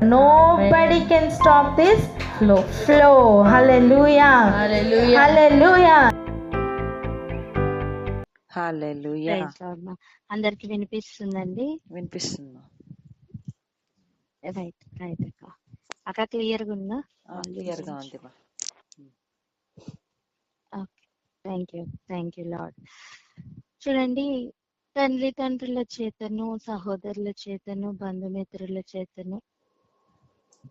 Nobody can stop this flow. Hallelujah. Hallelujah. Hallelujah. Praise Lord మా. అందరికి వినిపిస్తుందండి? వినిపిస్తుందా? రైట్ రైట్ అక్క. అక్క క్లియర్గా ఉందా? క్లియర్ గా ఉంది మా. Okay, thank you lord. చూడండి, తండ్రుల చేతను, సహోదరుల చేతను, బంధుమిత్రుల చేతను,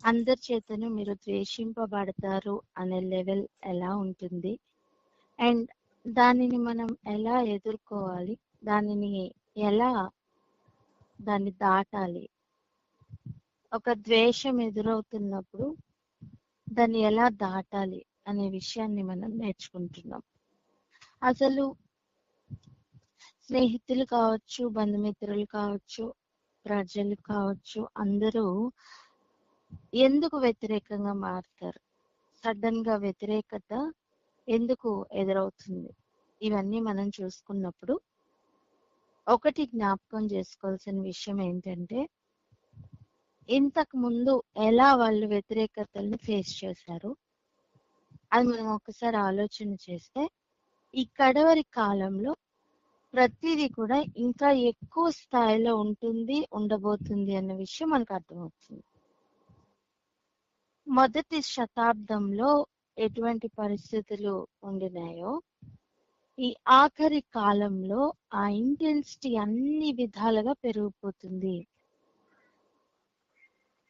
అందరి చేతను మీరు ద్వేషింపబడతారు అనే లెవెల్ ఎలా ఉంటుంది, అండ్ దానిని మనం ఎలా ఎదుర్కోవాలి, దాన్ని దాటాలి, ఒక ద్వేషం ఎదురవుతున్నప్పుడు దాన్ని ఎలా దాటాలి అనే విషయాన్ని మనం నేర్చుకుంటున్నాం. అసలు స్నేహితులు కావచ్చు, బంధుమిత్రులు కావచ్చు, ప్రజలు కావచ్చు, అందరూ ఎందుకు వ్యతిరేకంగా మారుతారు? సడన్ గా వ్యతిరేకత ఎందుకు ఎదురవుతుంది? ఇవన్నీ మనం చూసుకున్నప్పుడు ఒకటి జ్ఞాపకం చేసుకోవాల్సిన విషయం ఏంటంటే, ఇంతకు ముందు ఎలా వాళ్ళు వ్యతిరేకతల్ని ఫేస్ చేశారు అది మనం ఒకసారి ఆలోచన చేస్తే, ఈ కడవరి కాలంలో ప్రతిదీ కూడా ఇంకా ఎక్కువ స్థాయిలో ఉండబోతుంది అన్న విషయం మనకు అర్థమవుతుంది. మొదటి శతాబ్దంలో ఎటువంటి పరిస్థితులు ఉండినాయో, ఈ ఆఖరి కాలంలో ఆ ఇంటెన్సిటీ అన్ని విధాలుగా పెరిగిపోతుంది.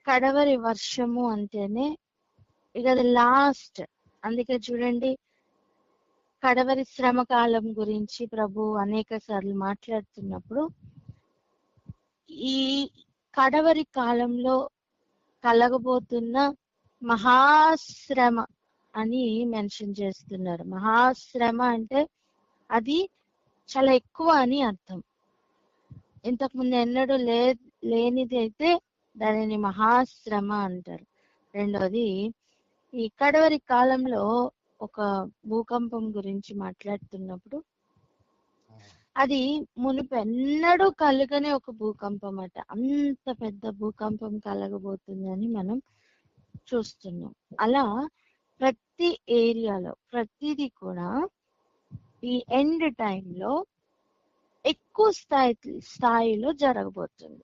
కడవరి వర్షము అంటేనే ఇక అది లాస్ట్. అందుకే చూడండి, కడవరి శ్రమ కాలం గురించి ప్రభు అనేక సార్లు మాట్లాడుతున్నప్పుడు ఈ కడవరి కాలంలో కలగబోతున్న మహాశ్రమ అని మెన్షన్ చేస్తున్నారు. మహాశ్రమ అంటే అది చాలా ఎక్కువ అని అర్థం. ఇంతకు ముందు ఎన్నడూ లేనిది అయితే దానిని మహాశ్రమ అంటారు. రెండోది, ఈ కడవరి కాలంలో ఒక భూకంపం గురించి మాట్లాడుతున్నప్పుడు అది మునుపెన్నడూ కలగని ఒక భూకంపం అట. అంత పెద్ద భూకంపం కలగబోతుందని మనం చూస్తున్నాం. అలా ప్రతి ఏరియాలో ప్రతిదీ కూడా ఈ ఎండ్ టైంలో ఎక్కువ స్థాయిలో జరగబోతుంది.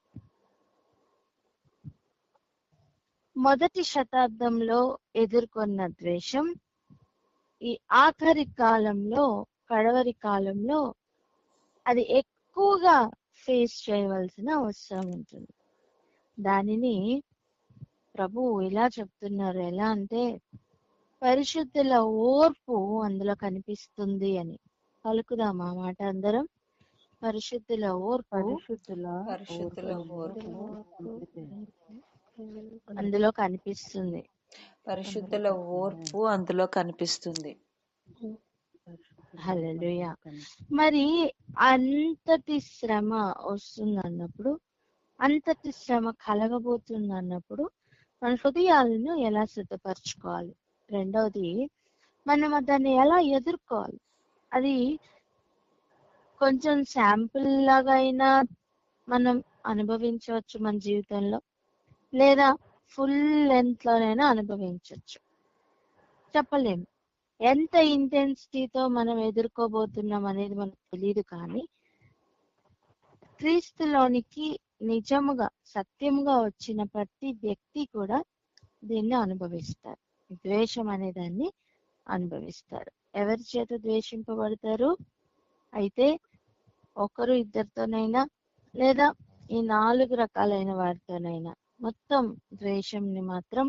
మొదటి శతాబ్దంలో ఎదుర్కొన్న ద్వేషం ఈ ఆఖరి కాలంలో, కడవరి కాలంలో అది ఎక్కువగా ఫేస్ చేయవలసిన అవసరం ఉంటుంది. దానిని ప్రభు ఇలా చెప్తున్నారు. ఎలా అంటే, పరిశుద్ధుల ఓర్పు అందులో కనిపిస్తుంది అని. పలుకుదామా మాట అందరం? పరిశుద్ధుల ఓర్పు అందులో కనిపిస్తుంది. పరిశుద్ధుల ఓర్పు అందులో కనిపిస్తుంది. హల్లెలూయా. మరి అంతటి శ్రమ వస్తుంది అన్నప్పుడు, అంతటి శ్రమ కలగబోతుంది అన్నప్పుడు మన హృదయాలను ఎలా సిద్ధపరచుకోవాలి? రెండవది, మనం దాన్ని ఎలా ఎదుర్కోవాలి? అది కొంచెం శాంపుల్ లాగా అయినా మనం అనుభవించవచ్చు మన జీవితంలో, లేదా ఫుల్ లెంత్ లోనైనా అనుభవించవచ్చు. చెప్పలేము ఎంత ఇంటెన్సిటీతో మనం ఎదుర్కోబోతున్నాం అనేది మనకు తెలియదు. కానీ క్రీస్తులోనికి నిజముగా సత్యముగా వచ్చిన ప్రతి వ్యక్తి కూడా దీన్ని అనుభవిస్తారు. ద్వేషం అనే దాన్ని అనుభవిస్తారు. ఎవరి చేత ద్వేషింపబడతారు? అయితే ఒకరు ఇద్దరితోనైనా, లేదా ఈ 4 రకాలైన వారితోనైనా మొత్తం ద్వేషంని మాత్రం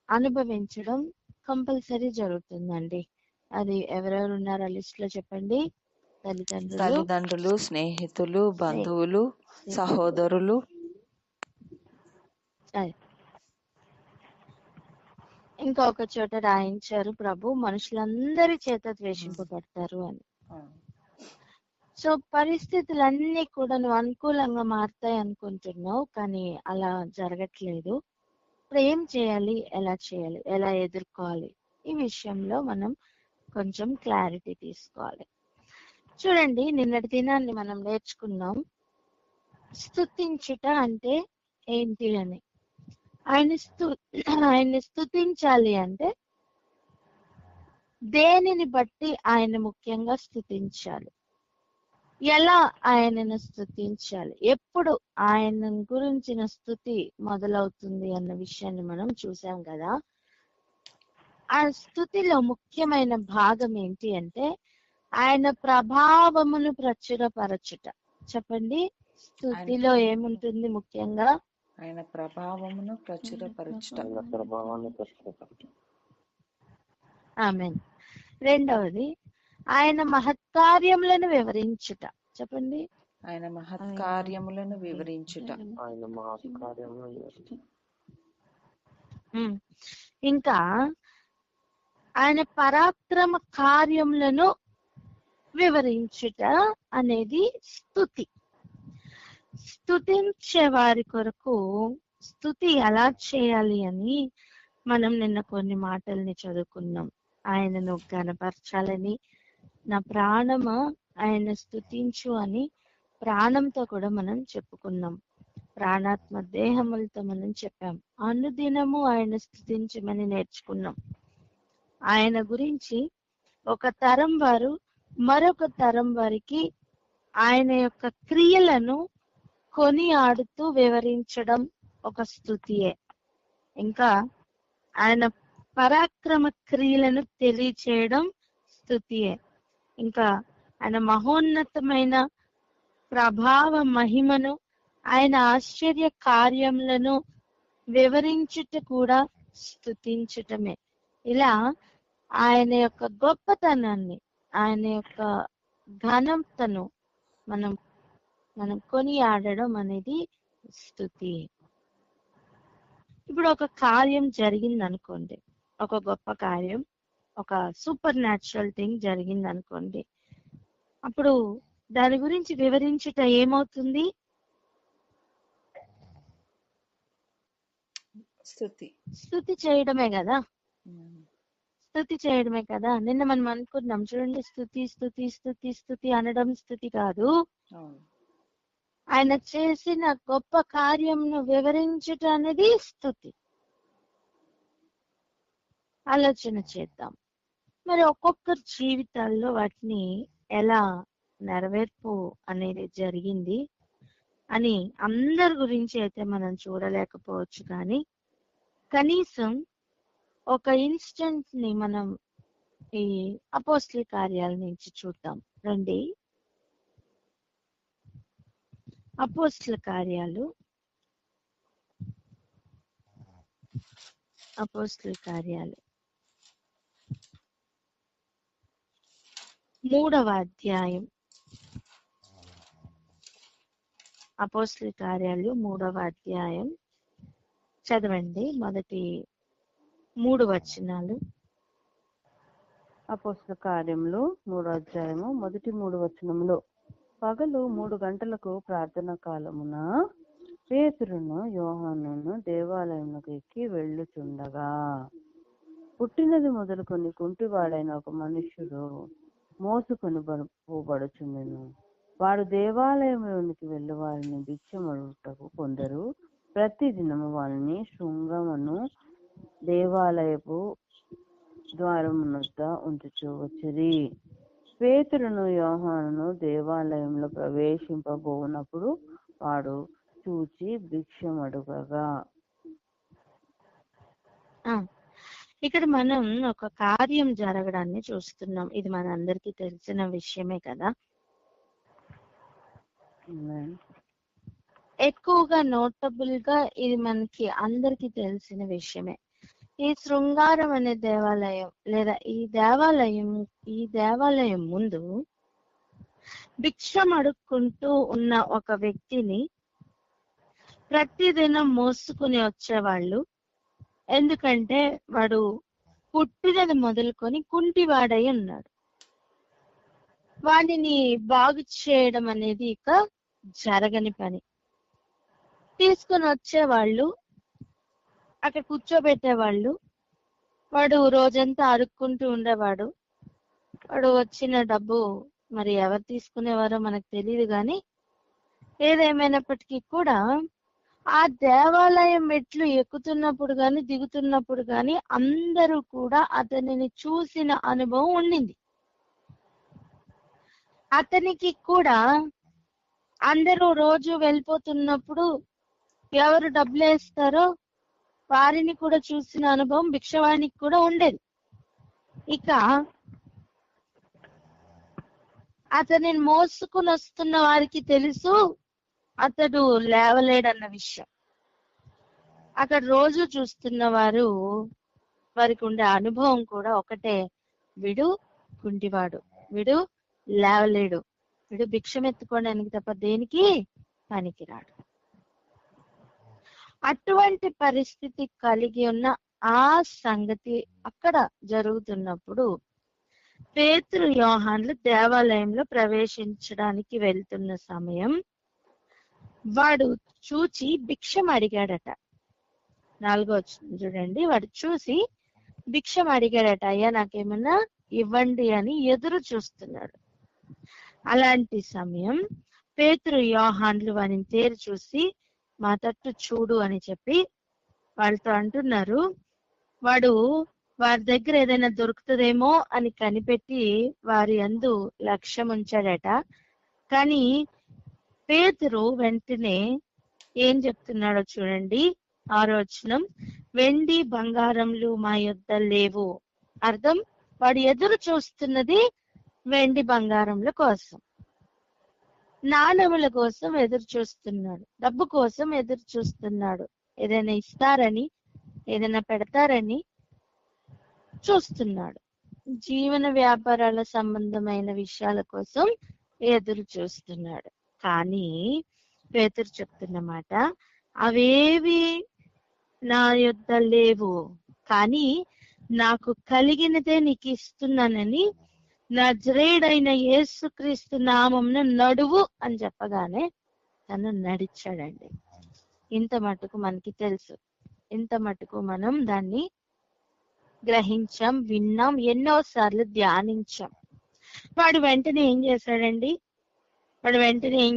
అనుభవించడం కంపల్సరీ జరుగుతుందండి. అది ఎవరెవరు ఉన్నారు ఆ లిస్ట్ లో చెప్పండి? తల్లిదండ్రులు, స్నేహితులు, బంధువులు, సహోదరులు. ఇంకొక చోట రాయించారు ప్రభు, మనుషులందరి చేత ద్వేషింపబడతారు అని. సో పరిస్థితులన్నీ కూడా నువ్వు అనుకూలంగా మారుతాయి అనుకుంటున్నావు, కానీ అలా జరగట్లేదు. ఇప్పుడు ఏం చేయాలి, ఎలా చేయాలి, ఎలా ఎదుర్కోవాలి? ఈ విషయంలో మనం కొంచెం క్లారిటీ తీసుకోవాలి. చూడండి, నిన్నటి దినాన్ని మనం నేర్చుకున్నాం స్తుతించుట అంటే ఏంటి అని. ఆయన్ని స్తుతించాలి అంటే దేనిని బట్టి ఆయన ముఖ్యంగా స్తుతించాలి, ఎలా ఆయనను స్తుతించాలి, ఎప్పుడు ఆయన గురించిన స్తుతి మొదలవుతుంది అన్న విషయాన్ని మనం చూసాం కదా. ఆ స్తుతిలో ముఖ్యమైన భాగం ఏంటి అంటే ఆయన ప్రభావమును ప్రచురపరచుట. చెప్పండి, స్తుతిలో ఏముంటుంది ముఖ్యంగా? ఆయన ప్రభావమును ప్రచురపరచుట. ఆమేన్. రెండవది ఆయన మహత్కార్యములను వివరించుట. చెప్పండి, ఆయన మహత్కార్యములను వివరించుట. ఇంకా ఆయన పరాక్రమ కార్యములను వివరించుట అనేది స్తుతి. స్తుతించే వారి కొరకు స్తుతి ఎలా చేయాలి అని మనం నిన్న కొన్ని మాటల్ని చదువుకున్నాం. ఆయనను గణపరచాలని, నా ప్రాణమా ఆయన స్తుతించు అని ప్రాణంతో కూడా మనం చెప్పుకున్నాం. ప్రాణాత్మ దేహములతో మనం చెప్పాం. అనుదినము ఆయన స్తుతించమని నేర్చుకున్నాం. ఆయన గురించి ఒక తరం వారు మరొక తరం వారికి ఆయన యొక్క క్రియలను కొనియాడుతూ వివరించడం ఒక స్తుతియే. ఇంకా ఆయన పరాక్రమ క్రియలను తెలియచేయడం స్తుతియే. ఇంకా ఆయన మహోన్నతమైన ప్రభావ మహిమను, ఆయన ఆశ్చర్య కార్యములను వివరించుట కూడా స్తుతించటమే. ఇలా ఆయన యొక్క గొప్పతనాన్ని, ఆయన యొక్క ఘనతను మనం మనం కొనియాడడం అనేది స్తుతి. ఇప్పుడు ఒక కార్యం జరిగింది అనుకోండి, ఒక గొప్ప కార్యం, ఒక సూపర్ న్యాచురల్ థింగ్ జరిగింది అనుకోండి, అప్పుడు దాని గురించి వివరించుట ఏమవుతుంది? స్తుతి చేయడమే కదా. స్తుతి చేయడమే కదా. నిన్న మనం అనుకున్నాం చూడండి, స్తుతి స్తుతి స్తుతి స్తుతి అనడం స్తుతి కాదు, ఆయన చేసిన గొప్ప కార్యంను వివరించుట అనేది స్తుతి. ఆలోచన చేద్దాం, మరి ఒక్కొక్కరి జీవితాల్లో వాటిని ఎలా నెరవేర్పు అనేది జరిగింది అని అందరి గురించి అయితే మనం చూడలేకపోవచ్చు, కానీ కనీసం ఒక ఇన్స్టెంట్ ని మనం ఈ అపోస్తల కార్యాల నుంచి చూద్దాం రండి. అపోస్తల కార్యాలు 3వ అధ్యాయం. అపోస్తల కార్యాలు 3వ అధ్యాయం చదవండి, మొదటి 3 వచనాలు. అపోస్తల కార్యములు 3వ అధ్యాయము మొదటి 3 వచనములో, పగలు 3 గంటలకు ప్రార్థన కాలమున పేతురును యోహానును దేవాలయమునకు ఎక్కి వెళ్ళుచుండగా, పుట్టినది మొదలుకొని కుంటివాడైన ఒక మనుష్యుడు మోసుకొని పోబడుచుండెను. వాడు దేవాలయంలోనికి వెళ్ళి వారిని భిక్షమడుటకు కొందరు ప్రతి దినము వారిని శృంగమును దేవాలయపు ద్వారమునొద్ద ఉంచుచూ వచ్చిరి. పేతురును యోహానును దేవాలయంలో ప్రవేశింపబోనప్పుడు వాడు చూచి భిక్షమడుగగా. ఇక్కడ మనం ఒక కార్యం జరగడాన్ని చూస్తున్నాం. ఇది మన అందరికీ తెలిసిన విషయమే కదా. ఎక్కువగా నోటబుల్ గా ఇది మనకి అందరికి తెలిసిన విషయమే. ఈ శృంగారం అనే దేవాలయం లేదా ఈ దేవాలయం ముందు భిక్షం అడుక్కుంటూ ఉన్న ఒక వ్యక్తిని ప్రతిదినం మోసుకుని వచ్చేవాళ్ళు. ఎందుకంటే వాడు పుట్టినది మొదలుకొని కుంటివాడై ఉన్నాడు. వాడిని బాగు చేయడం అనేది ఇక జరగని పని. తీసుకుని వచ్చేవాళ్ళు, అక్కడ కూర్చోబెట్టేవాళ్ళు. వాడు రోజంతా అడుక్కుంటూ ఉండేవాడు. వాడు వచ్చిన డబ్బు మరి ఎవరు తీసుకునేవారో మనకు తెలియదు, కానీ ఏదేమైనప్పటికీ కూడా ఆ దేవాలయం మెట్లు ఎక్కుతున్నప్పుడు గాని దిగుతున్నప్పుడు గాని అందరూ కూడా అతనిని చూసిన అనుభవం ఉండింది. అతనికి కూడా అందరూ రోజు వెళ్ళిపోతున్నప్పుడు ఎవరు డబ్బులు వేస్తారో వారిని కూడా చూసిన అనుభవం భిక్షవానికి కూడా ఉండేది. ఇక అతనిని మోసుకుని వస్తున్న వారికి తెలుసు అతడు లేవలేడన్న విషయం. అక్కడ రోజు చూస్తున్న వారికి ఉండే అనుభవం కూడా ఒకటే, వీడు కుంటివాడు, వీడు లేవలేడు, వీడు భిక్షం ఎత్తుకోవడానికి తప్ప దేనికి పనికిరాడు. అటువంటి పరిస్థితి కలిగి ఉన్న ఆ సంగతి అక్కడ జరుగుతున్నప్పుడు పేతురు యోహాన్లు దేవాలయంలో ప్రవేశించడానికి వెళ్తున్న సమయం వాడు చూచి భిక్షం అడిగాడట. 4వ వచనం చూడండి. వాడు చూసి భిక్షం అడిగాడట, అయ్యా నాకేమన్నా ఇవ్వండి అని ఎదురు చూస్తున్నాడు. అలాంటి సమయం పేతురు యోహాన్లు వారిని తేరి చూసి మా తట్టు చూడు అని చెప్పి వాళ్ళతో అంటున్నారు. వాడు వారి దగ్గర ఏదైనా దొరుకుతుందేమో అని కనిపెట్టి వారి యందు లక్ష్యం ఉంచాడట. కానీ పేతురు వెంటనే ఏం చెప్తున్నాడో చూడండి. 6వ వచనం, వెండి బంగారములు మా యొద్ద లేవు. అర్థం, వాడు ఎదురు చూస్తున్నది వెండి బంగారముల కోసం, నాణముల కోసం ఎదురు చూస్తున్నాడు, డబ్బు కోసం ఎదురు చూస్తున్నాడు, ఏదైనా ఇస్తారని ఏదైనా పెడతారని చూస్తున్నాడు. జీవన వ్యాపారాల సంబంధమైన విషయాల కోసం ఎదురు చూస్తున్నాడు. కానీ పేతురు చెప్తున్నమాట, అవేవి నా యొద్ద లేవు, కానీ నాకు కలిగినదే నీకు ఇస్తున్నానని నజరేయుడైన యేసుక్రీస్తు నామమున నడువు అని చెప్పగానే తను నడిచాడండి. ఇంత మటుకు మనకి తెలుసు, ఇంత మటుకు మనం దాన్ని గ్రహించాం, విన్నాం, ఎన్నోసార్లు ధ్యానించాం. వాడు వెంటనే ఏం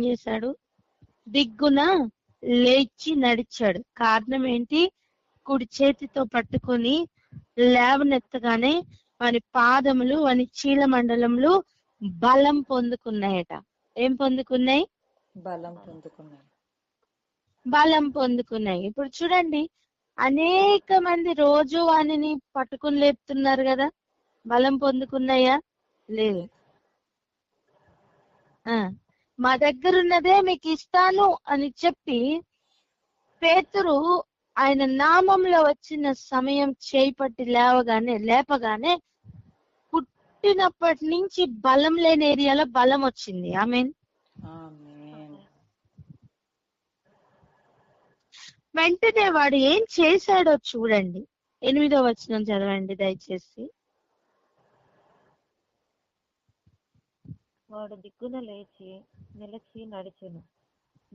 చేశాడు? దిగ్గున లేచి నడిచాడు. కారణం ఏంటి? కుడి చేతితో పట్టుకొని లేవనెత్తగానే వాని పాదములు, వాని చీల మండలములు బలం పొందుకున్నాయట. ఏం పొందుకున్నాయి? బలం పొందుకున్నాయి. ఇప్పుడు చూడండి, అనేక మంది రోజు వానిని పట్టుకుని లేపుతున్నారు కదా, బలం పొందుకున్నాయా? లేదు. మా దగ్గర ఉన్నదే మీకు ఇస్తాను అని చెప్పి పేతురు ఆయన నామంలో వచ్చిన సమయం చేపట్టి లేపగానే పుట్టినప్పటి నుంచి బలం లేని ఏరియాలో బలం వచ్చింది. ఆమేన్. వెంటనే వాడు ఏం చేశాడో చూడండి. 8వ వచనం చదవండి దయచేసి. వాడు దిగ్గున లేచి నిలిచి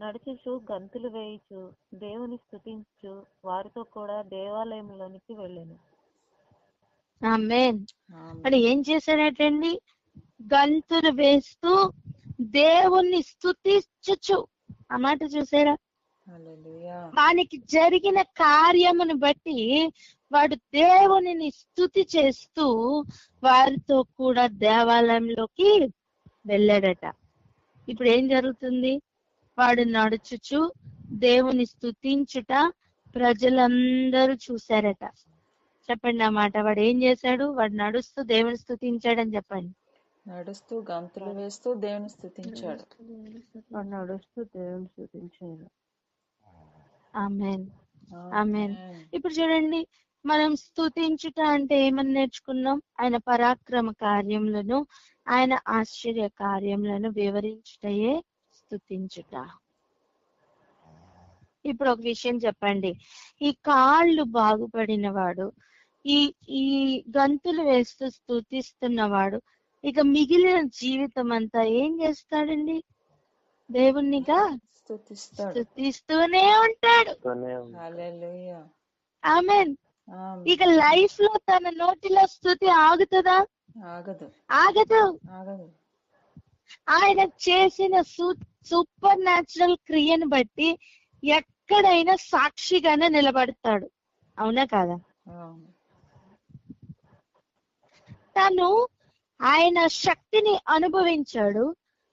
నడుచుచు గంతులు వేయుచు దేవుని స్తుతించు వారితో కూడా దేవాలయంలోనికి వెళ్ళాను. ఆమేన్. వాడు ఏం చేశాడటండి? గంతులు వేస్తూ దేవుణ్ణి స్తుతించుచు. ఆ మాట చూసారా? వానికి జరిగిన కార్యమును బట్టి వాడు దేవునిని స్తుతి చేస్తూ వారితో కూడా దేవాలయంలోకి వెళ్ళాడట. ఇప్పుడు ఏం జరుగుతుంది? వాడు నడుచుచు దేవుని స్తుతించుట ప్రజలందరూ చూశారట. చెప్పండి ఆ మాట. వాడు ఏం చేశాడు? వాడు నడుస్తూ దేవుని స్తుతించాడని చెప్పండి. నడుస్తూ గంతులు వేస్తూ దేవుని స్తుతించాడు. ఆమేన్, ఆమేన్. ఇప్పుడు చూడండి, మనం స్తుతించుట అంటే ఏమని నేర్చుకున్నాం? ఆయన పరాక్రమ కార్యములను, ఆయన ఆశ్చర్య కార్యములను వివరించుటయే స్తుతించుట. ఇప్పుడు ఒక విషయం చెప్పండి, ఈ కాళ్ళు బాగుపడిన వాడు, ఈ గంతులు వేస్తూ స్తుతిస్తున్నవాడు ఇక మిగిలిన జీవితం అంతా ఏం చేస్తాడండి? దేవునిగా స్తుతిస్తూనే ఉంటాడు. ఆమేన్. ఇక లైఫ్ లో తన నోటిలో స్తుతి ఆగుతుందా? ఆగదు. ఆయన చేసిన సూపర్ న్యాచురల్ క్రియను బట్టి ఎక్కడైనా సాక్షిగానే నిలబడతాడు. అవునా కాదా? అవును. తను ఆయన శక్తిని అనుభవించాడు,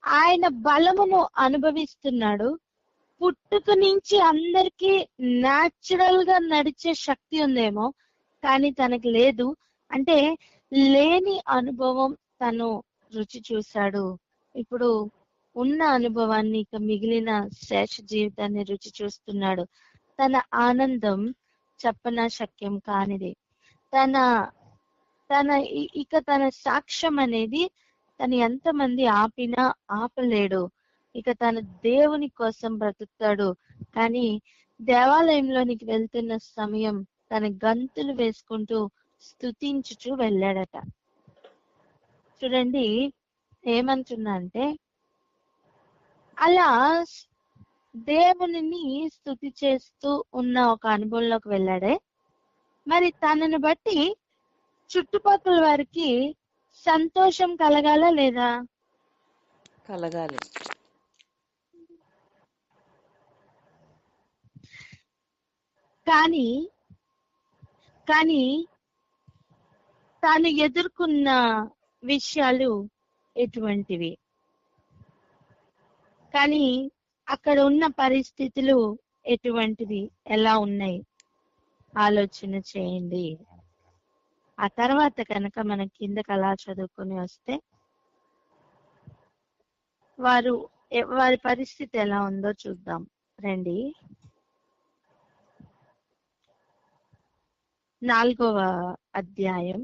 ఆయన బలమును అనుభవిస్తున్నాడు. పుట్టుక నుంచి అందరికీ న్యాచురల్ గా నడిచే శక్తి ఉందేమో, కానీ తనకి లేదు. అంటే లేని అనుభవం తను రుచి చూశాడు. ఇప్పుడు ఉన్న అనుభవాన్ని, ఇక మిగిలిన శేష జీవితాన్ని రుచి చూస్తున్నాడు. తన ఆనందం చెప్పన శక్యం కానిది. తన తన తన సాక్ష్యం అనేది తను ఎంతమంది ఆపినా ఆపలేడు. ఇక తన దేవుని కోసం బ్రతుకుతాడు. కానీ దేవాలయంలోనికి వెళ్తున్న సమయం తన గంతులు వేసుకుంటూ స్తుతించుచూ వెళ్ళాడట. చూడండి ఏమంటున్నా అంటే, అలా దేవునిని స్తుతి చేస్తూ ఉన్న ఒక అనుభవంలోకి వెళ్ళాడే. మరి తనని బట్టి చుట్టుపక్కల వారికి సంతోషం కలగాల లేదా? కలగాలి. కానీ కానీ తాను ఎదుర్కొన్న విషయాలు ఎటువంటివి, కానీ అక్కడ ఉన్న పరిస్థితులు ఎటువంటివి, ఎలా ఉన్నాయి ఆలోచన చేయండి. ఆ తర్వాత కనుక మనం కిందకి అలా చదువుకొని వస్తే వారి పరిస్థితి ఎలా ఉందో చూద్దాం రండి. 4వ అధ్యాయం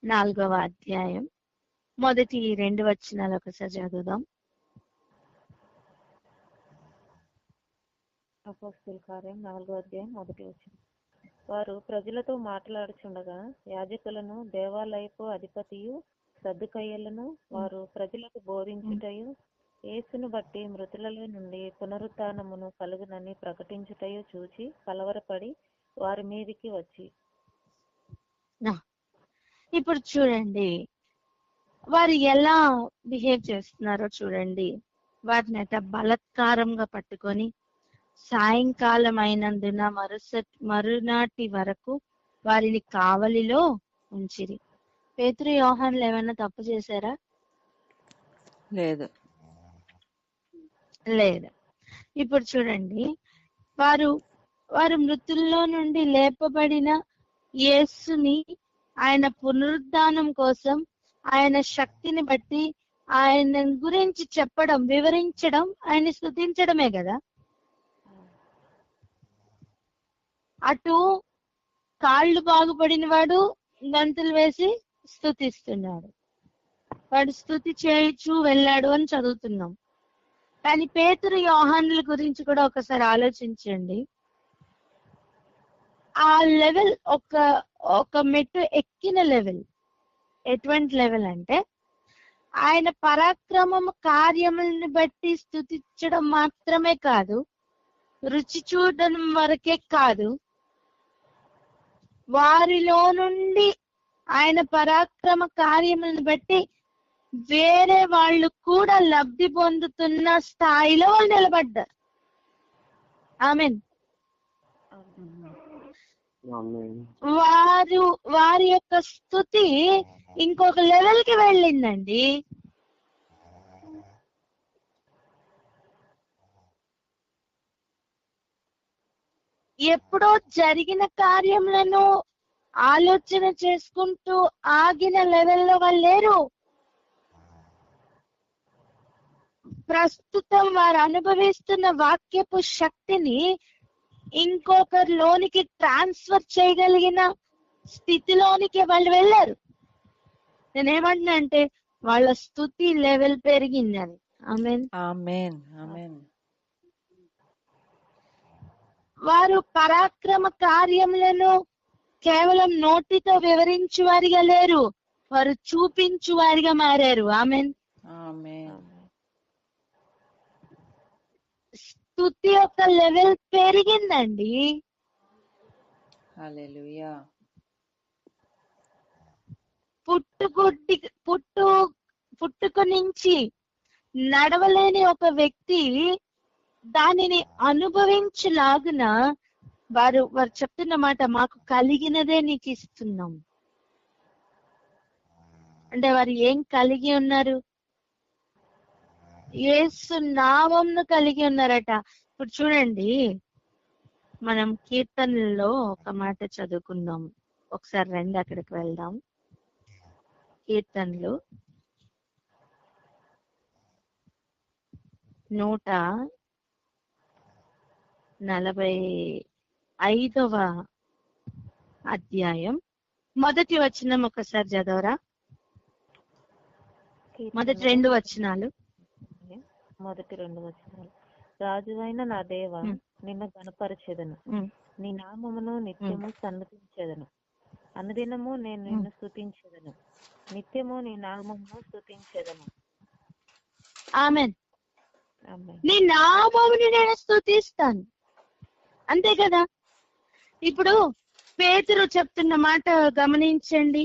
4వ అధ్యాయం మొదటి 2 వచనాలు ఒకసారి చదువుదాం. అపోస్తలుల కార్యం 4వ అధ్యాయం 1వ వచనం. వారు ప్రజలతో మాట్లాడుచుండగా యాజకులను దేవాలయపు అధిపతియు సద్దుకయ్యులను వారు ప్రజలకు బోధించుటయు యేసును బట్టి మృతులలో నుండి పునరుత్థానమును కలుగునని ప్రకటించుటయు చూచి కలవరపడి వారి మీదికి వచ్చి. ఇప్పుడు చూడండి వారు ఎలా బిహేవ్ చేస్తున్నారో చూడండి. వారిని అట బలత్కారంగా పట్టుకొని సాయంకాలం అయినందున మరునాటి వరకు వారిని కావలిలో ఉంచిరి. పేతురు యోహానులు ఏమైనా తప్పు చేశారా? లేదు. లేదు. ఇప్పుడు చూడండి, వారు మృతుల్లో నుండి లేపబడిన యేసుని, ఆయన పునరుద్ధానం కోసం, ఆయన శక్తిని బట్టి ఆయన గురించి చెప్పడం, వివరించడం, ఆయన స్తుతించడమే కదా. అటు కాళ్ళు బాగుపడిన వాడు గంతులు వేసి స్తుతిస్తున్నాడు, వాడు స్తుతి చేయుచు వెళ్ళాడు అని చదువుతున్నాం. కానీ పేతురు యోహానుల గురించి కూడా ఒకసారి ఆలోచించండి. ఆ లెవెల్ ఒక మెట్టు ఎక్కిన లెవెల్. ఎటువంటి లెవెల్ అంటే ఆయన పరాక్రమం కార్యములను బట్టి స్తుతించడం మాత్రమే కాదు, రుచి చూడడం వరకే కాదు, వారిలో నుండి ఆయన పరాక్రమ కార్యములను బట్టి వేరే వాళ్ళు కూడా లబ్ధి పొందుతున్న స్థాయిలో వాళ్ళు నిలబడ్డారు. ఆమేన్. వారి యొక్క స్తుతి ఇంకొక లెవెల్ కి వెళ్ళిందండి. ఎప్పుడో జరిగిన కార్యములను ఆలోచన చేసుకుంటూ ఆగిన లెవెల్లో వాళ్ళు లేరు. ప్రస్తుతం వారు అనుభవిస్తున్న వాక్యపు శక్తిని ఇంకొకరిలోనికి ట్రాన్స్ఫర్ చేయగలిగిన స్థితిలోనికి వాళ్ళు వెళ్ళారు. నేనేమంటున్నా అంటే వాళ్ళ స్తుతి లెవెల్ పెరిగిందని. ఆమేన్. ఆమేన్. ఆమేన్. వారు పరాక్రమ కార్యములను కేవలం నోటితో వివరించు వారిగా లేరు, వారు చూపించు వారిగా మారారు. ఆమేన్. ఆమేన్. స్తుతి యొక్క లెవెల్ పెరిగిందండి. హల్లెలూయా. పుట్టుక నుంచి నడవలేని ఒక వ్యక్తి దానిని అనుభవించలాగున వారు చెప్తున్న మాట, మాకు కలిగినదే నీకు ఇస్తున్నాం. అంటే వారు ఏం కలిగి ఉన్నారు? యేసు నామంను కలిగి ఉన్నారట. ఇప్పుడు చూడండి, మనం కీర్తనలో ఒక మాట చదువుకుందాం. ఒకసారి రండి, అక్కడికి వెళ్దాం. కీర్తనలు 145వ అధ్యాయం మొదటి వచనం ఒకసారి చదవరా? మొదటి 2 వచనాలు. మొదటి 2 వచనాలు. రాజువైన నా దేవ, నిన్ను గణపరచెదను, నీ నామమును నిత్యము సన్నతించెదను. అనుదినము నేను నిన్ను స్తుతించెదను, నిత్యము నీ నామమును స్తుతించెదను. ఆమేన్. నీ నామమును నేను స్తుతిస్తాను. అంతే కదా. ఇప్పుడు పేతురు చెప్తున్న మాట గమనించండి.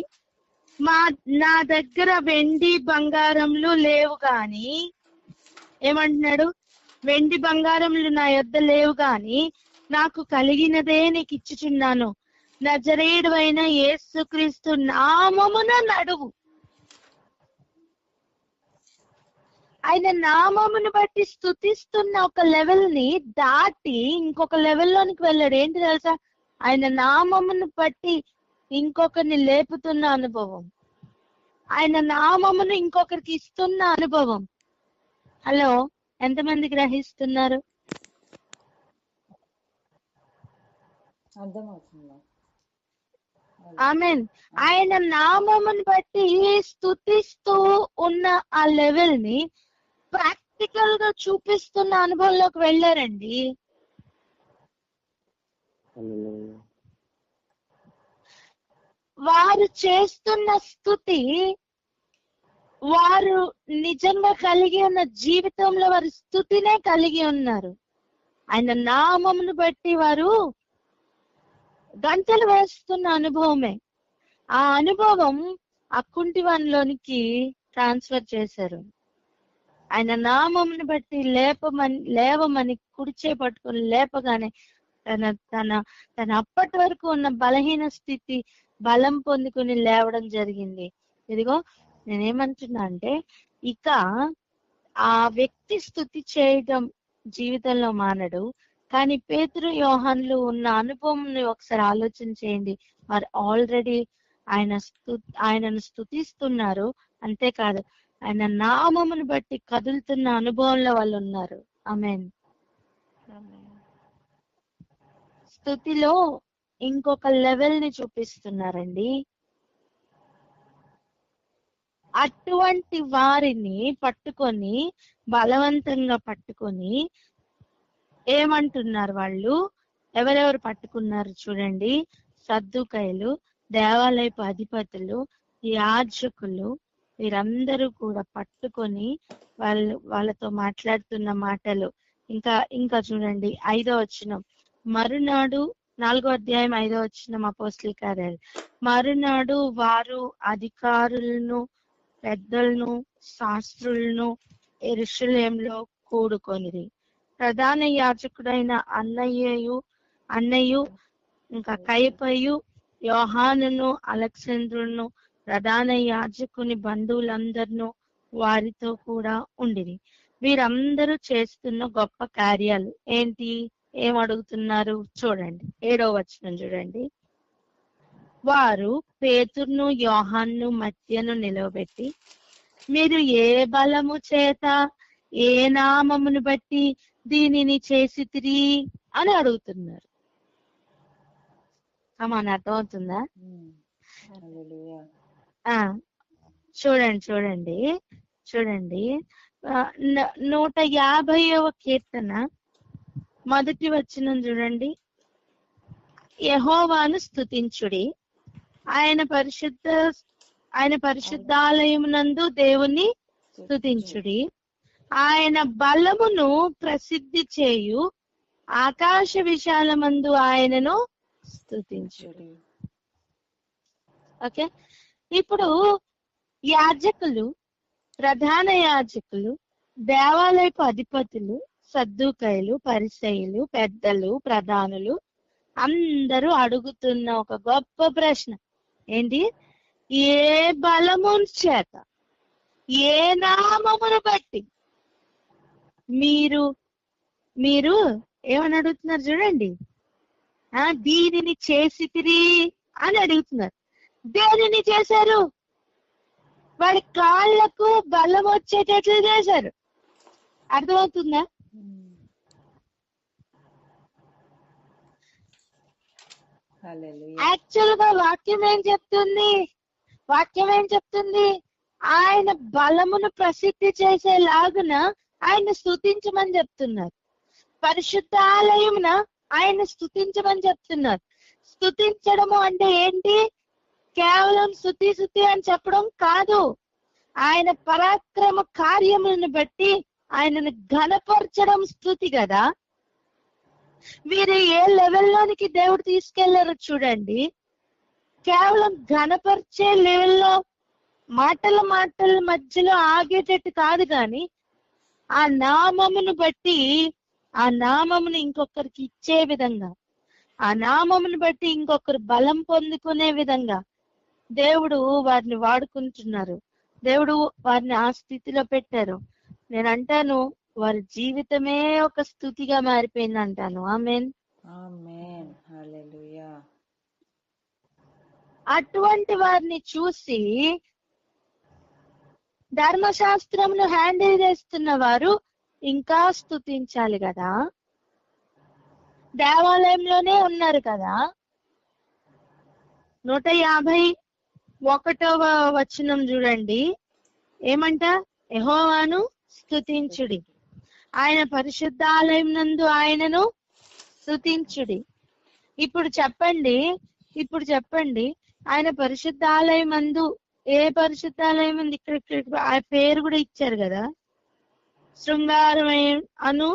నా దగ్గర వెండి బంగారములు లేవు గాని, ఏమంటున్నాడు? వెండి బంగారములు నా యొద్ద లేవు గాని నాకు కలిగినదే నీకు ఇచ్చుచున్నాను. నజరేయుడైన యేసుక్రీస్తు నామమున నడువు. ఆయన నామమును బట్టి స్తుతిస్తున్న ఒక లెవెల్ ని దాటి ఇంకొక లెవెల్లోనికి వెళ్ళాడు. ఏంటి తెలుసా? ఆయన నామమును బట్టి ఇంకొకరిని లేపుతున్న అనుభవం, ఆయన నామమును ఇంకొకరికి ఇస్తున్న అనుభవం. హలో, ఎంతమంది గ్రహిస్తున్నారు? ఆమేన్. ఆయన నామమును బట్టి స్తుతిస్తూ ఉన్న ఆ లెవెల్ ని ప్రాక్టికల్ గా చూపిస్తున్న అనుభవంలోకి వెళ్ళారండి. వారు చేస్తున్న స్తుతి, వారు నిజంగా కలిగి ఉన్న జీవితంలో వారి స్తుతినే కలిగి ఉన్నారు. ఆయన నామమును బట్టి వారు గంటలు వేస్తున్న అనుభవమే. ఆ అనుభవం ఆ కుంటివానిలోనికి ట్రాన్స్ఫర్ చేశారు. ఆయన నామమును బట్టి లేవమని కుడిచే పట్టుకొని లేపగానే తన తన తన అప్పటి వరకు ఉన్న బలహీన స్థితి బలం పొందుకుని లేవడం జరిగింది. ఇదిగో నేనేమంటున్నా అంటే, ఇక ఆ వ్యక్తి స్తుతి చేయడం జీవితంలో మానడు. కానీ పేతురు యోహానులు ఉన్న అనుభవం ఒకసారి ఆలోచన చేయండి. వారు ఆల్రెడీ ఆయనను స్తుతిస్తున్నారు. అంతేకాదు, ఆయన నామమును బట్టి కదులుతున్న అనుభవంలో వాళ్ళు ఉన్నారు. ఆమేన్. స్తుతిలో ఇంకొక లెవెల్ ని చూపిస్తున్నారండి. అటువంటి వారిని పట్టుకొని, బలవంతంగా పట్టుకొని ఏమంటున్నారు వాళ్ళు? ఎవరెవరు పట్టుకున్నారు చూడండి. సద్దుకైలు, దేవాలయపు అధిపతులు, యాజకులు, వీరందరూ కూడా పట్టుకొని వాళ్ళతో మాట్లాడుతున్న మాటలు. ఇంకా చూడండి 5వ వచనం. మరునాడు 4వ అధ్యాయం 5వ వచనం అపోస్తలుల కార్యాలు. మరునాడు వారు అధికారులను, పెద్దలను, శాస్త్రులను యెరూషలేములో కూడుకొనిరి. ప్రధాన యాజకుడైన అన్నయ్యు ఇంకా కయపయు, యోహానును, అలెగ్జాంద్రును, ప్రధాన యాజకుని బంధువులందరినూ వారితో కూడా ఉండిరి. వీరందరూ చేస్తున్న గొప్ప కార్యాలు ఏంటి? ఏమడుగుతున్నారు చూడండి. 7వ వచనం చూడండి. వారు పేతురును, యోహానును మధ్యను నిలవబెట్టి, మీరు ఏ బలము చేత, ఏ నామమును బట్టి దీనిని చేసితిరి అని అడుగుతున్నారు. అమ్మ అర్థమవుతుందా? చూడండి 150వ కీర్తన మొదటి వచనం చూడండి. యెహోవాను స్తుతించుడి, ఆయన పరిశుద్ధాలయమునందు దేవుని స్తుతించుడి, ఆయన బలమును ప్రసిద్ధి చేయు ఆకాశ విశాలమందు ఆయనను స్తుతించుడి. ఓకే, ఇప్పుడు యాజకులు, ప్రధాన యాజకులు, దేవాలయపు అధిపతులు, సద్దూకయ్యులు, పరిసయ్యులు, పెద్దలు, ప్రధానులు అందరూ అడుగుతున్న ఒక గొప్ప ప్రశ్న ఏంటి? ఏ బలము చేత, ఏ నామమును బట్టి మీరు మీరు ఏమని అడుగుతున్నారు చూడండి. దీనిని చేసితిరి అని అడుగుతున్నారు. దేనిని చేశారు? వాడి కాళ్ళకు బలం వచ్చేటట్లు చేశారు. అర్థమవుతుందా? యాక్చువల్ గా వాక్యం ఏం చెప్తుంది? ఆయన బలమును ప్రసిద్ధి చేసేలాగున ఆయన స్తుతించమని చెప్తున్నారు. పరిశుద్ధాలయమున ఆయన స్తుతించమని చెప్తున్నారు. స్తుతించడము అంటే ఏంటి? కేవలం స్తుతి అని చెప్పడం కాదు. ఆయన పరాక్రమ కార్యములను బట్టి ఆయనను ఘనపరచడం స్తుతి కదా. వీరు ఏ లెవెల్లోనికి దేవుడు తీసుకెళ్లారో చూడండి. కేవలం ఘనపరిచే లెవెల్లో మాటల మధ్యలో ఆగేటట్టు కాదు, కానీ ఆ నామమును బట్టి, ఆ నామమును ఇంకొకరికి ఇచ్చే విధంగా, ఆ నామమును బట్టి ఇంకొకరు బలం పొందుకునే విధంగా దేవుడు వారిని వాడుకుంటున్నారు. దేవుడు వారిని ఆ స్థితిలో పెట్టారు. నేను అంటాను, వారి జీవితమే ఒక స్తుతిగా మారిపోయింది అంటాను. ఆమేన్. అటువంటి వారిని చూసి ధర్మశాస్త్రమును హ్యాండిల్ చేస్తున్న వారు ఇంకా స్తుతించాలి కదా. దేవాలయంలోనే ఉన్నారు కదా. 151వ వచనం చూడండి. ఏమంట? యెహోవాను స్తుతించుడి, ఆయన పరిశుద్ధాలయం నందు ఆయనను స్తుతించుడి. ఇప్పుడు చెప్పండి, ఆయన పరిశుద్ధాలయం అందు, ఏ పరిశుద్ధాలయం ఉంది? ఇక్కడ ఆ పేరు కూడా ఇచ్చారు కదా, శృంగారమయం అను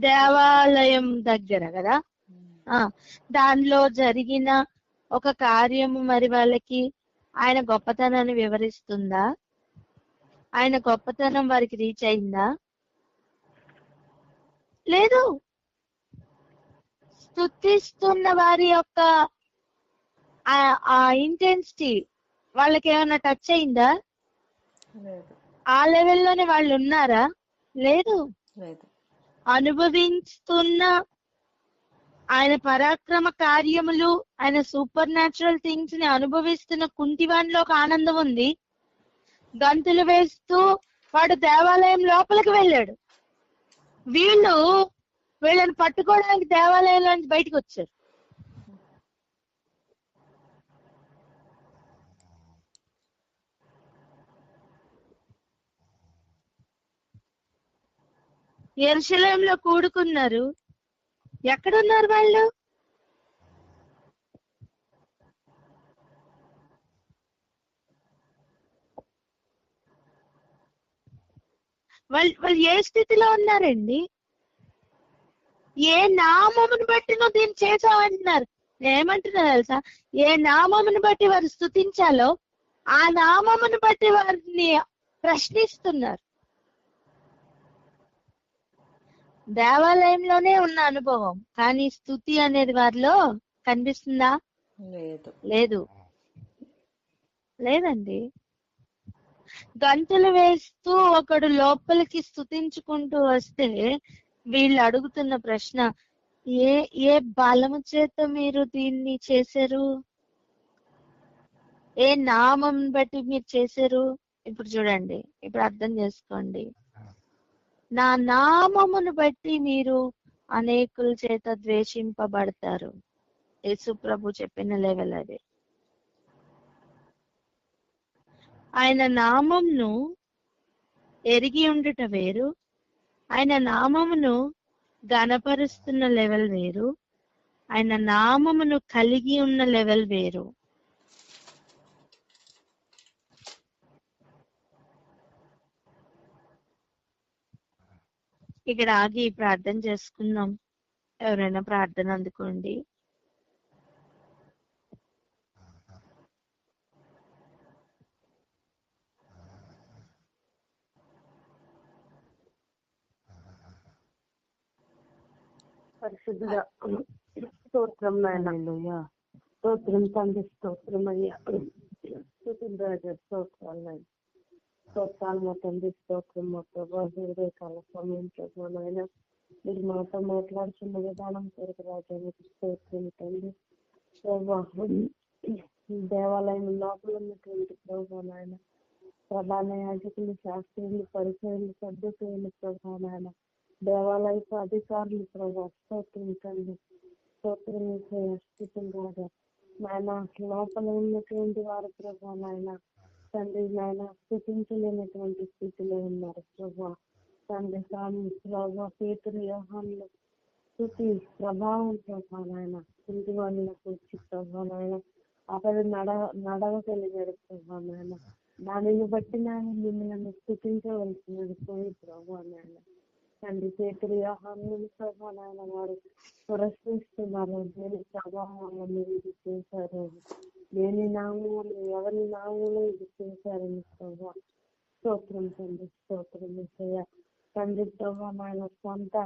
దేవాలయం దగ్గర కదా. దానిలో జరిగిన ఒక కార్యము మరి వాళ్ళకి ఆయన గొప్పతనాన్ని వివరిస్తుందా? ఆయన గొప్పతనం వారికి రీచ్ అయిందా? లేదు. స్తుతిస్తున్న వారి యొక్క ఆ ఇంటెన్సిటీ వాళ్ళకి ఏమైనా టచ్ అయిందా? ఆ లెవెల్లోనే వాళ్ళు ఉన్నారా? లేదు. అనుభవిస్తున్న ఆయన పరాక్రమ కార్యములు, ఆయన సూపర్ న్యాచురల్ థింగ్స్ ని అనుభవిస్తున్న కుంటివానిలో ఒక ఆనందం ఉంది. గంతులు వేస్తూ వాడు దేవాలయం లోపలికి వెళ్ళాడు. వీళ్ళని పట్టుకోవడానికి దేవాలయంలో నుంచి బయటకు వచ్చారు. యెరూషలేములో కూడుకున్నారు. ఎక్కడున్నారు వాళ్ళు? వాళ్ళు ఏ స్థితిలో ఉన్నారండి? ఏ నామమును బట్టి నువ్వు దీన్ని చేసావంటున్నారు. ఏమంటున్నా తెలుసా? ఏ నామమును బట్టి వారు స్తుతించాలో ఆ నామమును బట్టి వారిని ప్రశ్నిస్తున్నారు. దేవాలయంలోనే ఉన్న అనుభవం, కానీ స్తుతి అనేది వారిలో కనిపిస్తుందా? లేదండి. గంతులు వేస్తూ ఒకడు లోపలికి స్తుతించుకుంటూ వస్తే వీళ్ళు అడుగుతున్న ప్రశ్న, ఏ బలము చేత మీరు దీన్ని చేశారు? ఏ నామం బట్టి మీరు చేశారు? ఇప్పుడు చూడండి, ఇప్పుడు అర్థం చేసుకోండి. నా నామమును బట్టి మీరు అనేకుల చేత ద్వేషింపబడతారు. యేసు ప్రభు చెప్పిన లెవెల్ అది. ఆయన నామంను ఎరిగి ఉండుట వేరు, ఆయన నామమును ఘనపరుస్తున్న లెవెల్ వేరు, ఆయన నామమును కలిగి ఉన్న లెవెల్ వేరు. ఇక్కడ ఆగి ప్రార్థన చేసుకుందాం. ఎవరైనా ప్రార్థన అందుకోండి. పరిశుద్ధుడా స్తోత్రం నాయన, హల్లెలూయా. స్తోత్రం తండ్రి, స్తోత్రం అయ్యా, రాజా స్తోత్రాలు నాయన, స్తోత్రాలు మా తండ్రి, స్తోత్రం మా ప్రభా. హృదయకాల సమయం ప్రభా నాయన, మీరు మాతో మాట్లాడుతున్న విధానం కొరకు రాజా మీకు స్తోత్రం తండ్రి. ప్రభా దేవాలయం లోపల ఉన్నటువంటి ప్రభా నాయన, ప్రధాన యాజకులు, శాస్త్రులు, పరిచయాలు, సభ్యులు ప్రభా నాయన, దేవాలయపు అధికారులు ప్రభా స్తోత్రం తండ్రి, స్తోత్రం స్థితం రాజా నాయన, లోపల ఉన్నటువంటి వారు ప్రభా నాయన తండ్రి నాయన స్థితించలేనటువంటి స్థితిలో ఉన్నారు ప్రభా తండ్రి. స్వామి ప్రభా పేతురు యోహానులు స్థుతి ప్రభావం ప్రభా నాయన ఇంటి వాళ్ళకు వచ్చి ప్రభా నాయన అతడు నడవగలిగాడు ప్రభా నాయన. దానిని బట్టి నాయన మిమ్మల్ని స్థితించవలసినది పోయి ప్రభా నాయన తండ్రి. పేతురు యోహానులు ప్రభా నాయన వారు పురస్కరిస్తున్నారు, దేని ప్రభావం మీరు ఇది చేశారు, దేని నామూలు ఎవరి నామూలు ఇది చేశారని ప్రభా స్తోత్రం తండ్రి, స్తోత్రం తండ్రి. ప్రభా నాయన సొంత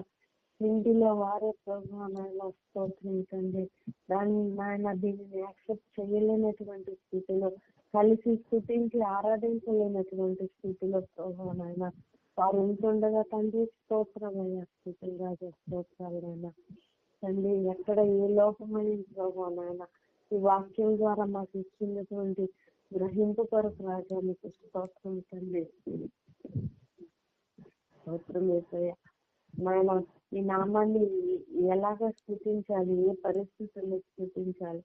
ఇంటిలో వారే ప్రభా నాయన స్తోత్రం తండ్రి. దాన్ని నాయన దీనిని యాక్సెప్ట్ చేయలేనటువంటి స్థితిలో, కలిసి స్థుతించి ఆరాధించలేనటువంటి స్థితిలో ప్రభా నాయన వారు ఉంటుండగా తండ్రి స్తోత్రమైన స్థితి రాజా స్తోత్రాలైనా తండ్రి. ఎక్కడ ఏ లోపమైన ప్రభా నాయన ఈ వాక్యం ద్వారా మాకు ఇచ్చినటువంటి గ్రహింపు కొరకు రాజా మీకు స్తోత్రం తండ్రి, స్తోత్రం వేసయ్యా నాయన. ఈ నామాన్ని ఎలాగ స్థుతించాలి, ఏ పరిస్థితుల్లో స్థుతించాలి,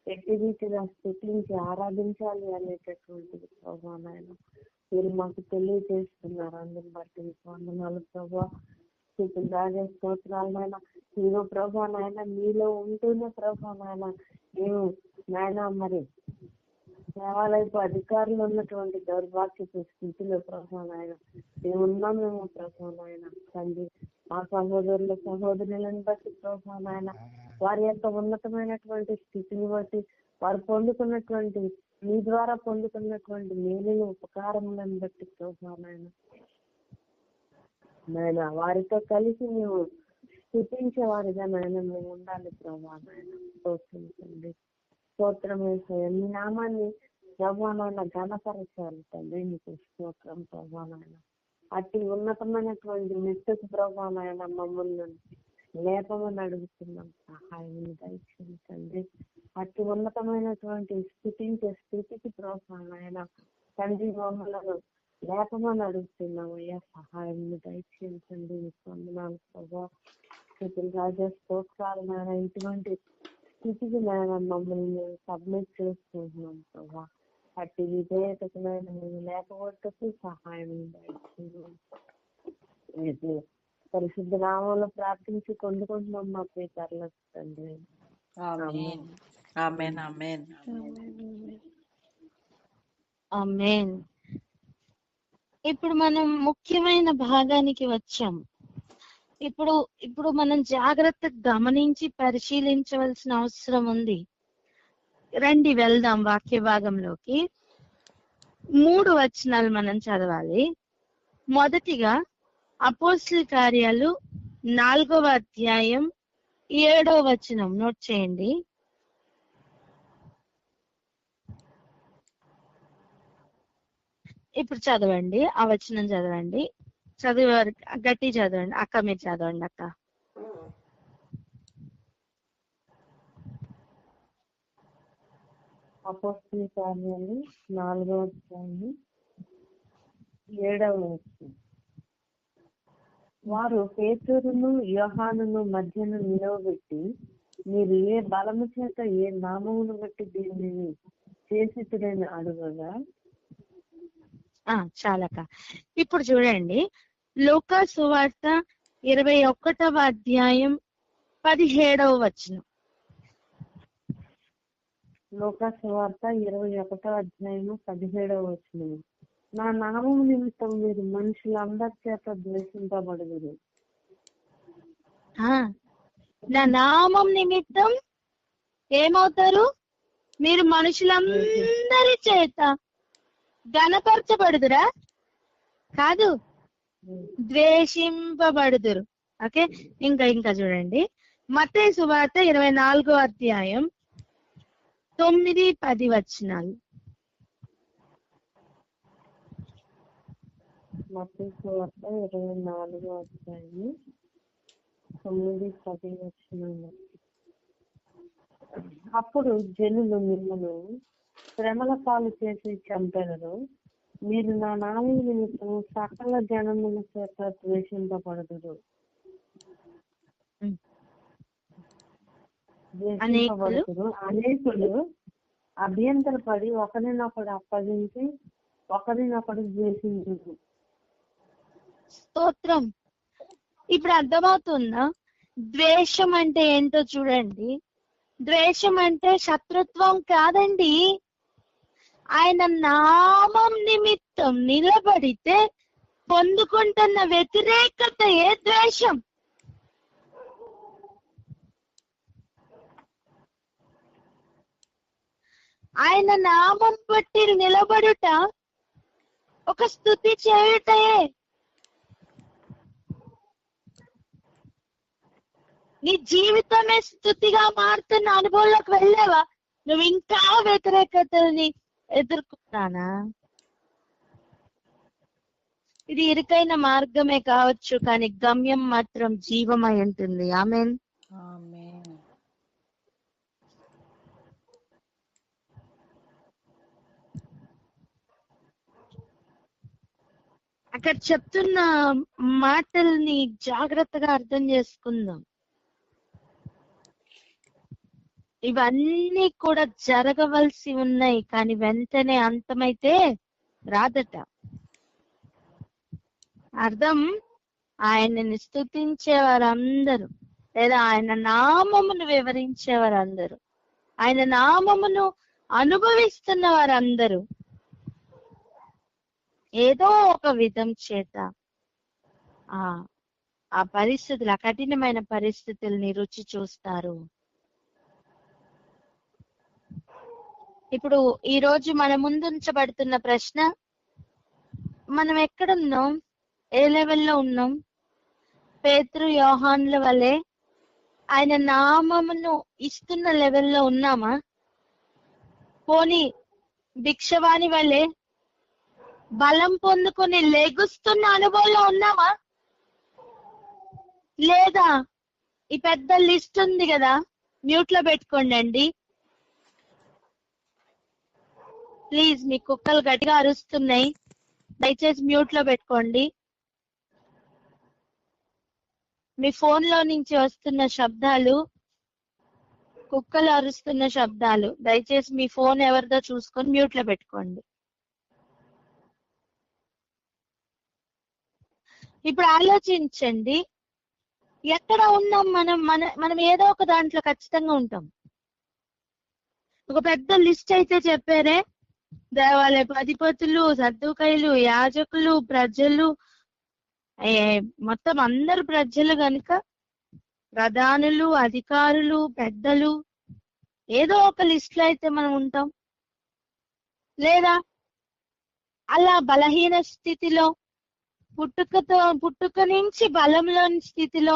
ఎట్టి రీతిగా స్థుతించి ఆరాధించాలి అనేటటువంటిది ప్రభా నాయన మీరు మాకు తెలియజేస్తున్నారు. అందుని బట్టి వందనాలు ప్రభా. రాజా స్తోత్రాలు నాయన. మీరు ప్రభా నాయన మీలో ఉంటూనే ప్రభా నాయన మేము నాయన మరి దేవాలయపు అధికారులు ఉన్నటువంటి దౌర్భాగ్యపు స్థితిలో ప్రభా నాయన మేము ఉన్నామేమో ప్రభా నాయన తండ్రి. మా సహోదరుల సహోదరులను బట్టి ప్రభా నాయన వారి యొక్క ఉన్నతమైనటువంటి స్థితిని బట్టి వారు పొందుకున్నటువంటి మీ ద్వారా పొందుకున్నటువంటి మేలును ఉపకారములను బట్టి ప్రభా నాయన నాయన వారితో కలిసి మేము స్థుతించే వారిగా నాయన మేము ఉండాలి ప్రభా నాయన. స్తోత్రం స్తోత్రం వేసాయి మీ నామాన్ని ప్రభా నాయన ఘనపరచాలి తండ్రి. మీకు స్తోత్రం ప్రభా నాయన. అట్టి ఉన్నతమైనటువంటి మెట్టుకు ప్రభా నాయన మమ్మల్ని లేపమని అడుగుతున్నాం, సహాయం దయచేయండి. అట్టి ఉన్నతమైనటువంటి స్థితించే స్థితికి ప్రభా నాయన తండ్రి మమ్మల్ని లేపమని అడుగుతున్నాం అయ్యా, సహాయం దయచేయండి. వందనాలు ప్రభా. రాజా స్తోత్రాలు నాయన. ఇటువంటి స్థితికి నాయన మమ్మల్ని మేము సబ్మిట్ చేసుకుంటున్నాం ప్రభా. అట్టి విధేయతకు నాయన మేము లేకపోతే సహాయం దయచేయండి. పరిశుద్ధ నామంలో ప్రార్థించి కొండుకుంటున్నాం మా పేపర్లకు తండ్రి. ఆమేన్ ఆమేన్ ఆమేన్ ఆమేన్. ఇప్పుడు మనం ముఖ్యమైన భాగానికి వచ్చాం. ఇప్పుడు మనం జాగ్రత్తగా గమనించి పరిశీలించవలసిన అవసరం ఉంది. రండి వెళ్దాం వాక్య భాగంలోకి. 3 వచనాలు మనం చదవాలి. మొదటిగా అపోస్తలుల కార్యాలు 4వ అధ్యాయం 7వ వచనం నోట్ చేయండి. ఇప్పుడు చదవండి, ఆ వచనం చదవండి. చదివారు గట్టి చదవండి అక్క, మీరు చదవండి అక్క. అపోస్తలుల కార్యాలు 4వ అధ్యాయం 7వ వచనం. వారు పేతురును యోహానును మధ్యను నిలవబెట్టి, మీరు ఏ బలము చేత ఏ నామమును బట్టి దీనిని చేసితుడని అడుగగా. చాలక. ఇప్పుడు చూడండి, లూకా సువార్త 21వ అధ్యాయం 17వ వచనం. లూకా సువార్త 21వ అధ్యాయము 17వ వచనం. నా నామము నిమిత్తం మీరు మనుషులందరి చేత ద్వేషింపబడుదురు. నా నామం నిమిత్తం ఏమవుతారు? మీరు మనుషులందరి చేత గణపరచబడుదురా? కాదు, ద్వేషింపబడుదురు. ఓకే, ఇంకా చూడండి, మత్తయి సువార్త 24వ అధ్యాయం 9-10 వచనాలు. మత్తయి సువార్త 24వ అధ్యాయం 9-10 వచనాలు. అప్పుడు జనులు మిమ్మల్ని శ్రమల పాలు చేసి చంపెదరు. మీరు నా నామం నిమిత్తం సకల జనముల చేత ద్వేషింపబడదురు. అనేకులు అభ్యంతరపడి ఒకరినొకడు అప్పగించి ఒకరినొకడు ద్వేషించురు. స్తోత్రం. ఇప్పుడు అర్థమవుతుందా? ద్వేషం అంటే ఏంటో చూడండి. ద్వేషం అంటే శత్రుత్వం కాదండి. ఆయన నామం నిమిత్తం నిలబడితే పొందుకుంటున్న వ్యతిరేకతయే ద్వేషం. ఆయన నామం బట్టి నిలబడుట ఒక స్తుతి చేయుటయే. నీ జీవితమే స్థుతిగా మారుతున్న అనుభవంలోకి వెళ్ళావా? నువ్వు ఇంకా వ్యతిరేకతని ఎదుర్కొన్నానా? ఇది ఇరుకైన మార్గమే కావచ్చు, కానీ గమ్యం మాత్రం జీవమై ఉంటుంది. ఆమేన్. ఆమేన్. అక్కడ చెప్తున్న మాటల్ని జాగ్రత్తగా అర్థం చేసుకుందాం. ఇవన్నీ కూడా జరగవలసి ఉన్నాయి, కానీ వెంటనే అంతమైతే రాదట. అర్థం, ఆయనని స్తుతించేవారందరూ లేదా ఆయన నామమును వివరించేవారందరూ, ఆయన నామమును అనుభవిస్తున్న వారందరూ ఏదో ఒక విధం చేత ఆ పరిస్థితులు, ఆ కఠినమైన పరిస్థితుల్ని రుచి చూస్తారు. ఇప్పుడు ఈ రోజు మన ముందుంచబడుతున్న ప్రశ్న, మనం ఎక్కడున్నాం? ఏ లెవెల్లో ఉన్నాం? పేతురు యోహాన్ల వలె ఆయన నామమును ఇస్తున్న లెవెల్లో ఉన్నామా? పోనీ భిక్షవాణి వలె బలం పొందుకొని లెగుస్తున్న అనుభవంలో ఉన్నామా? లేదా ఈ పెద్ద లిస్ట్ ఉంది కదా, మ్యూట్ లో పెట్టుకోండి. ప్లీజ్, మీ కుక్కలు గట్టిగా అరుస్తున్నాయి, దయచేసి మ్యూట్ లో పెట్టుకోండి. మీ ఫోన్ లో నుంచి వస్తున్న శబ్దాలు కుక్కలు అరుస్తున్న శబ్దాలు. దయచేసి మీ ఫోన్ ఎవరిదో చూసుకొని మ్యూట్ లో పెట్టుకోండి. ఇప్పుడు ఆలోచించండి, ఎక్కడ ఉన్నాం మనం? మనం ఏదో ఒక దాంట్లో ఖచ్చితంగా ఉంటాం. ఒక పెద్ద లిస్ట్ అయితే చెప్పారే, దేవాలయపు అధిపతులు, సద్దుకైలు, యాజకులు, ప్రజలు, మొత్తం అందరు ప్రజలు గనుక, ప్రధానులు, అధికారులు, పెద్దలు, ఏదో ఒక లిస్ట్ లో అయితే మనం ఉంటాం. లేదా అలా బలహీన స్థితిలో, పుట్టుక నుంచి బలంలోని స్థితిలో,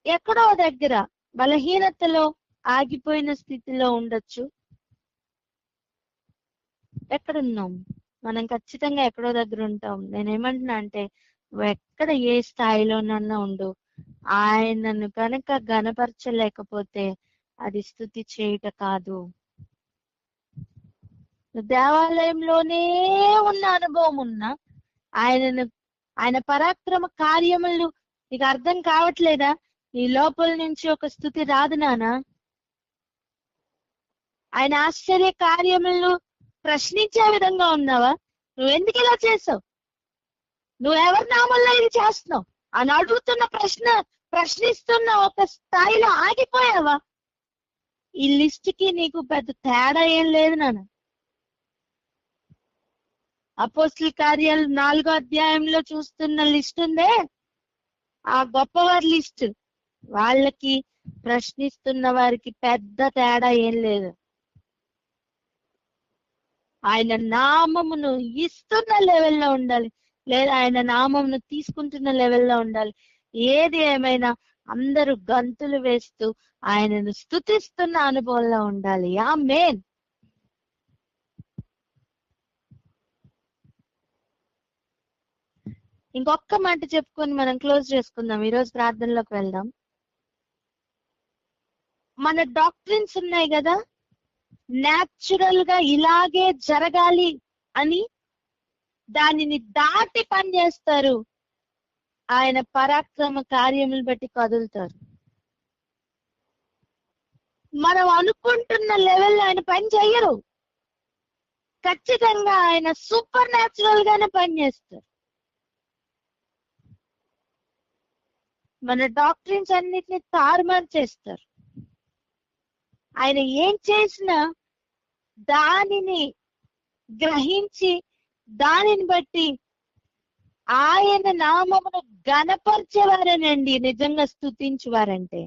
ఎక్కడో దగ్గర బలహీనతలో ఆగిపోయిన స్థితిలో ఉండొచ్చు. ఎక్కడున్నాం? మనం ఖచ్చితంగా ఎక్కడో దగ్గర ఉంటాం. నేనేమంటున్నా అంటే, నువ్వు ఎక్కడ ఏ స్థాయిలోనన్నా ఉండు, ఆయనను కనుక గణపరచలేకపోతే అది స్తుతి చేయుట కాదు. దేవాలయంలోనే ఉన్న అనుభవం ఉన్నా, ఆయన పరాక్రమ కార్యములు నీకు అర్థం కావట్లేదా? నీ లోపల నుంచి ఒక స్తుతి రాదు నానా? ఆయన ఆశ్చర్య కార్యములను ప్రశ్నించే విధంగా ఉన్నావా? నువ్వెందుకు ఇలా చేసావు? నువ్వెవరి నామంలో ఇది చేస్తున్నావు అని అడుగుతున్న ప్రశ్నిస్తున్న ఒక స్థాయిలో ఆగిపోయావా? ఈ లిస్ట్ కి నీకు పెద్ద తేడా ఏం లేదు నాన్న. అపోస్తల కార్యాలు 4వ అధ్యాయంలో చూస్తున్న లిస్ట్ ఉందే, ఆ గొప్పవారి లిస్ట్, వాళ్ళకి ప్రశ్నిస్తున్న వారికి పెద్ద తేడా ఏం లేదు. ఆయన నామమును ఇస్తున్న లెవెల్లో ఉండాలి, లేదా ఆయన నామమును తీసుకుంటున్న లెవెల్లో ఉండాలి. ఏది ఏమైనా అందరూ గంతులు వేస్తూ ఆయనను స్తుతిస్తున్న అనుభవంలో ఉండాలి. ఆమేన్. ఇంకొక్క మాట చెప్పుకొని మనం క్లోజ్ చేసుకుందాం. ఈరోజు ప్రార్థనలోకి వెళ్దాం. మన డాక్ట్రిన్స్ ఉన్నాయి కదా, న్యాచురల్ గా ఇలాగే జరగాలి అని దానిని దాటి పనిచేస్తారు. ఆయన పరాక్రమ కార్యములు బట్టి కదులుతారు. మనం అనుకుంటున్న లెవెల్లో ఆయన పని చెయ్యరు. ఖచ్చితంగా ఆయన సూపర్ న్యాచురల్ గానే పనిచేస్తారు. మన డాక్టరీన్స్ అన్నిటిని తారుమారు చేస్తారు. ఆయన ఏం చేసినా దానిని గ్రహించి దానిని బట్టి ఆయన నామమును ఘనపరిచేవారేనండి నిజంగా స్తుతించేవారంటే.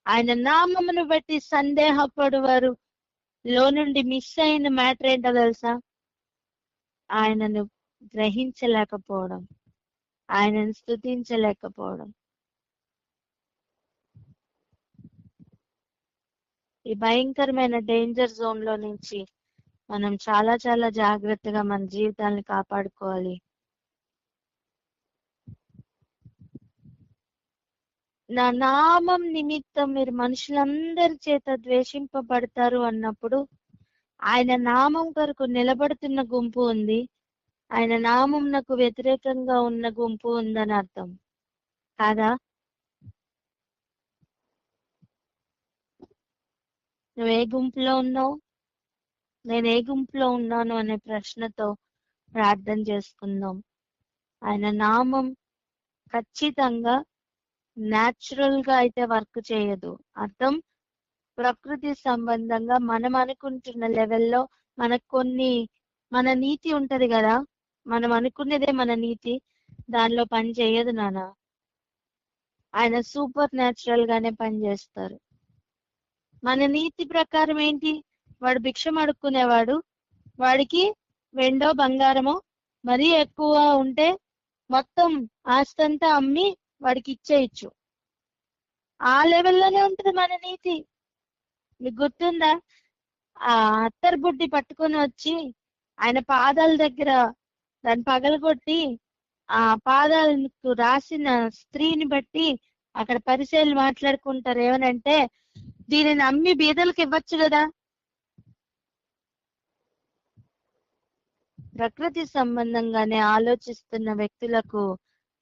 ఆయన నామమును బట్టి సందేహపడువారు లో నుండి మిస్ అయిన మ్యాటర్ ఏంటో తెలుసా? ఆయనను గ్రహించలేకపోవడం, ఆయనను స్తుతించలేకపోవడం. ఈ భయంకరమైన డేంజర్ జోన్ లో నుంచి మనం చాలా చాలా జాగ్రత్తగా మన జీవితాన్ని కాపాడుకోవాలి. నా నామం నిమిత్తం మీరు మనుషులందరి చేత ద్వేషింపబడతారు అన్నప్పుడు ఆయన నామం కొరకు నిలబడుతున్న గుంపు ఉంది, ఆయన నామం నాకు వ్యతిరేకంగా ఉన్న గుంపు ఉందని అర్థం కాదా? నువ్వు ఏ గుంపులో ఉన్నావు, నేను ఏ గుంపులో ఉన్నాను అనే ప్రశ్నతో ప్రార్థన చేసుకుందాం. ఆయన నామం ఖచ్చితంగా న్యాచురల్ గా అయితే వర్క్ చేయదు. అర్థం, ప్రకృతి సంబంధంగా మనం అనుకుంటున్న లెవెల్లో మనకు కొన్ని మన నీతి ఉంటది కదా, మనం అనుకునేదే మన నీతి, దానిలో పని చేయదు నాన్న. ఆయన సూపర్ న్యాచురల్ గానే పనిచేస్తారు. మన నీతి ప్రకారం ఏంటి? వాడు భిక్షం అడుక్కునేవాడు, వాడికి వెండో బంగారమో మరీ ఎక్కువ ఉంటే మొత్తం ఆస్తంతా అమ్మి వాడికి ఇచ్చేయచ్చు. ఆ లెవెల్లోనే ఉంటుంది మన నీతి. మీకు గుర్తుందా? ఆ అత్తర్ బుడ్డి పట్టుకొని వచ్చి ఆయన పాదాల దగ్గర దాన్ని పగలగొట్టి ఆ పాదాలకు రాసిన స్త్రీని బట్టి అక్కడ పరిచయాలు మాట్లాడుకుంటారు. ఏమనంటే, దీనిని అమ్మి బీదలకు ఇవ్వచ్చు కదా. ప్రకృతి సంబంధంగానే ఆలోచిస్తున్న వ్యక్తులకు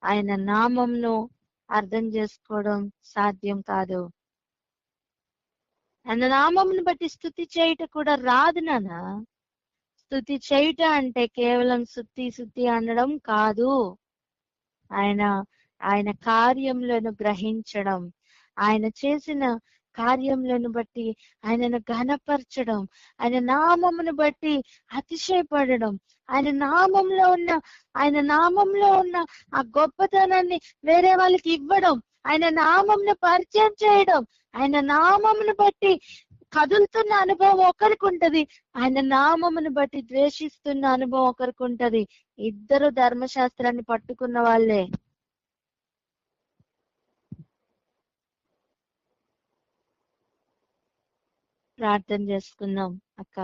ఆయన నామంను అర్థం చేసుకోవడం సాధ్యం కాదు. ఆయన నామంను బట్టి స్తుతి చేయుట కూడా రాదు నాన్న. స్తుతి చేయుట అంటే కేవలం సుత్తి అనడం కాదు. ఆయన కార్యములను గ్రహించడం, ఆయన చేసిన కార్యములను బట్టి ఆయనను ఘనపరచడం, ఆయన నామమును బట్టి అతిశయపడడం, ఆయన నామంలో ఉన్న ఆ గొప్పతనాన్ని వేరే వాళ్ళకి ఇవ్వడం, ఆయన నామంను పరిచయం చేయడం, ఆయన నామమును బట్టి కదులుతున్న అనుభవం ఒకరికి ఉంటది, ఆయన నామమును బట్టి ద్వేషిస్తున్న అనుభవం ఒకరికి ఉంటది. ఇద్దరు ధర్మశాస్త్రాన్ని పట్టుకున్న వాళ్ళే. ప్రార్థన చేసుకుందాం అక్క.